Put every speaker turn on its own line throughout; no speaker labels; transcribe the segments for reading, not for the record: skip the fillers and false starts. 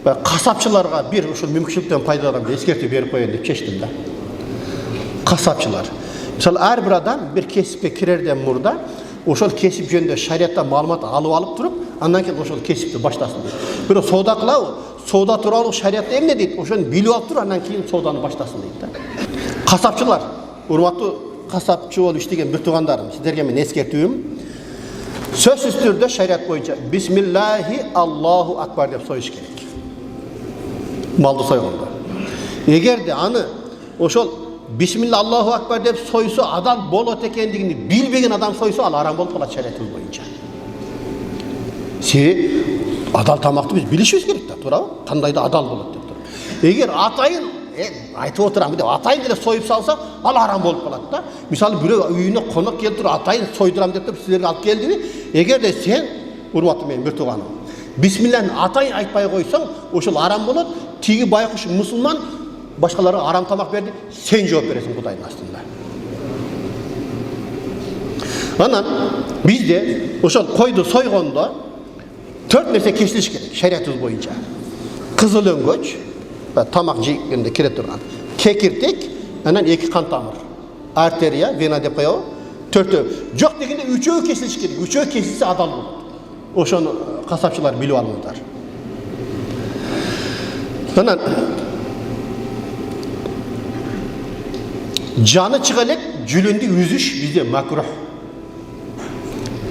Kasapçılarga bir uşul mümkünçülüktен пайдаланып ескертүү берип коеюн деп чечтим да. Kasapçılar. Misal her bir adam bir kesipke kirerden murda ошол kesip жөнүндө шариятта маалымат алып алып туруп, андан кийин ошол kesipти баштасын. Бирок соода кылабы? Соода тууралуу шариятта эмне дейт? Ошону билип алып туруп, андан кийин сооданы баштасын дейт да. Kasapçılar, урматтуу kasapçı болуп иштеген бир туугандарым, сиздерге мен эскертүүм, сөзсүз түрдө шарият боюнча бисмиллахи Аллаху акбар деп союш керек. Малды сойгондо. Эгерде аны ошол бисмилла Аллаху акбар деп сойсо адал болот экендигини билбеген адам сойсо ал арам болуп калат шариятыбыз боюнча. Себеби адал тамакты биз билишибиз керек да, туурабы? Кандай да адал болот деп туруп. Эгер атайын айтып отурам деп атайын деле союп салса, ал арам болуп калат да. Мисалы бирөө үйүнө конок келтирип атайын сойдурам деп туруп силерге алып келдиби? Эгерде сен урматтуу менин бир тууганым, бисмилланы атайын айтпай койсоң, ошол арам болот. Тиги байкуш мусулман башкаларга арам тамак берди, сен жооп бересиң Кудайдын астында. Анан бизде ошол койду сойгондо 4 нерсе кесилиш керек шариятыбыз боюнча. Кызыл өңгөч, тамак жегенде кире турган, кекиртек, анан 2 кан тамыр, артерия, вена деп коебу, 4. Жок дегенде 3-өө кесилиш керек. 3-өө кесилсе адал болот. Ошону касапчылар билип алыңыздар. Анан жаны чыга элек жүлүндү үзүш бизде макрух.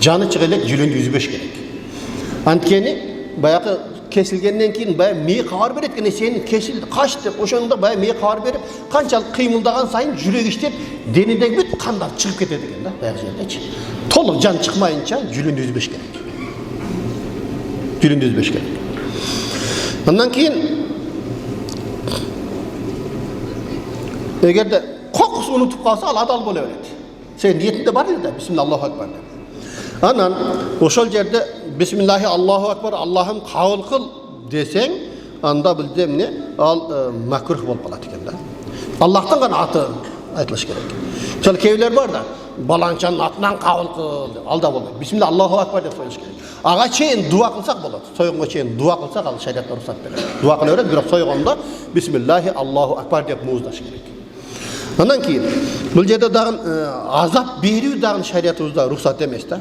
Жаны чыга элек жүлүндү үзбөш керек. Анткени баягы кесилгенден кийин баягы мээ кабар берет экен, сен кесилди, кач деп, ошондо баягы мээ кабар берип, канчалык кыймылдаган сайын жүрөк иштеп, денедеги бүт кандар чыгып кетет экен да, баягы жердечи. Толук жан чыкмайынча жүлүндү үзбөш керек. Жүлүндү үзбөш керек. Андан кийин эгерде кокусу унутуп калса, ал адал боло берет. Сен ниетинде бар эле да, бисмилла Аллаху акбар деп. Анан ошол жерде бисмиллахи Аллаху акбар, Аллахым кабыл кыл десең, анда билде эмне? Ал макрух болуп калат экен да. Аллахтын гана аты айтылыш керек. Мисалы кейбирлер бар да, баланчанын атынан кабыл кыл деп, ал да болбойт. Бисмилла Аллаху акбар деп союш керек. Ага чейин дуа кылсак болот. Сойгонго чейин дуа кылсак, ал шариатта уруксат берет. Дуа кыла берет, бирок сойгондо бисмиллахи Аллаху акбар деп мууздаш керек. Андан кийин бул жерде дагы азап берүү дагы шариятыбызда уруксат эмес да.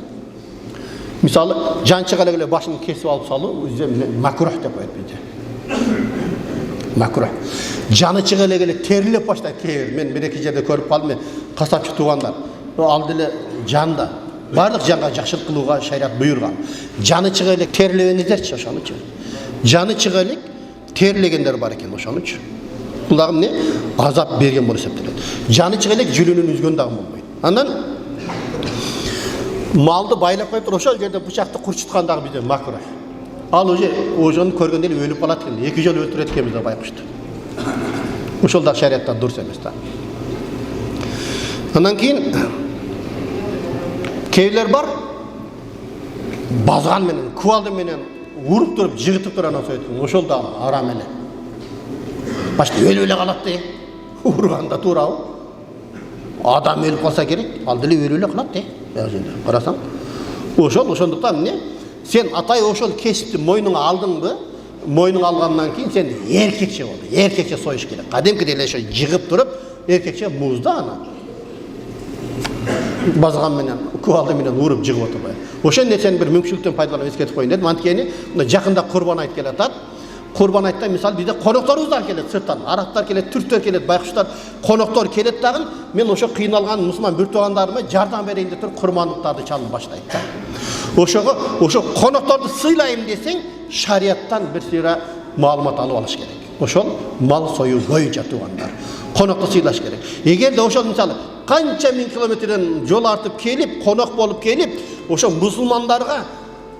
Мисалы жан чыга эле башын кесип алып салуу макрух деп коет бизде. Макрух. Жаны чыга эле терилеп баштайт. Мен бир эки жерде көрүп калдым, касапчы туугандар. Ал деле жанда барлык жанга жакшылык кылууга шарият буйрган. Жаны чыга эле терилебеңиздерчи ошонучу. Жаны чыга эле терилегендер бар экен ошонучу. Бул дагы эмне? Азап берген болуп эсептелет. Жаны чыга эле жүлүнүн үзгөн дагы болбойт. Андан малды байлап коюп ошол жерде бычакты курчуткан дагы бизде макрух. Ал ошону көргөндө эле өлүп калат экен. 2 жолу өлтүрөт экенбиз да байкушту. Ошол да шариятта дурус эмес да. Андан кийин кейбирлер бар, базган менен, кубалды менен уруп туруп, жыгытып туруп анан союп, ошол да арам эле. Башта өлүп эле калат да. Урганда туурабы? Адам өлүп калса керек, ал деле өлүп эле калат да. Карасаң, ошондуктан эмне? Сен атай ошол кесипти мойнуңа алдыңбы? Мойнуңа алгандан кийин сен эркекче бол. Эркекче союш керек. Кадимкидей эле ошо жыгып туруп, эркекче музда аны. Базган менен, кубалды менен уруп жыгып отурбай. Ошол нерсени бир мүмкүнчүлүктөн пайдаланып эскертип коюн дедим. Анткени жакында Курбан айт келатат. Курбан айтта мисал бизде конокторубуздар келет сырттан, арабтар келет, түрктөр келет, байкуштар, коноктор келет дагы. Мен ошо кыйналган мусулман бир туугандарыма жардам берейин деп туруп курмандыктарды чалып баштайт да. Ошо конокторду сыйлайм десең, шарияттан бир сыйра маалымат алып алыш керек. Ошол мал союу боюнча туугандар. Конокту сыйлаш керек. Эгерде ошол мисалы канча миң километрден жол артып келип, конок болуп келип, ошо мусулмандарга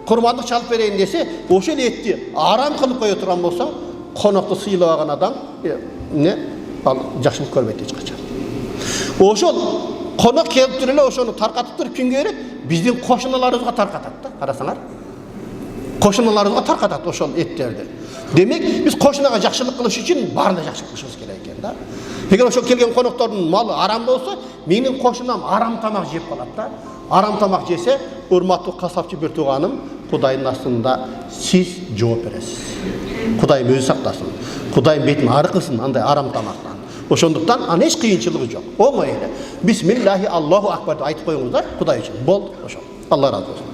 курбандык чалып берейин десе, ошол этти арам кылып кое турган болсоң, конокту сыйлабаган адам ал жакшылык көрбөйт эч качан. Ошол конок келип туруп эле ошону таркатып туруп кимге берет? Биздин кошуналарыбызга таркатат да, карасаңар. Кошуналарыбызга таркатат ошол эттерди. Демек, биз кошунага жакшылык кылыш үчүн баарына жакшылык кылышыбыз керек экен да. Эгер ошол келген коноктордун малы арам болсо, менин кошунам арам тамак жеп калат да. Арам тамак жесе, урматтуу касапчы бир тууганым, Құдайдың астында сіз жооп бересіз. Құдайым өзі сақтасын. Құдайым бетін ары қылсын андай арам тамақтан. Ошондуктан ана еш кыйынчылыгы жок. Оңой эле. Бисмиллахи Аллаху акбарды айтып коюңуздар Құдай үчүн. Болду ошо. Алла разы болсун.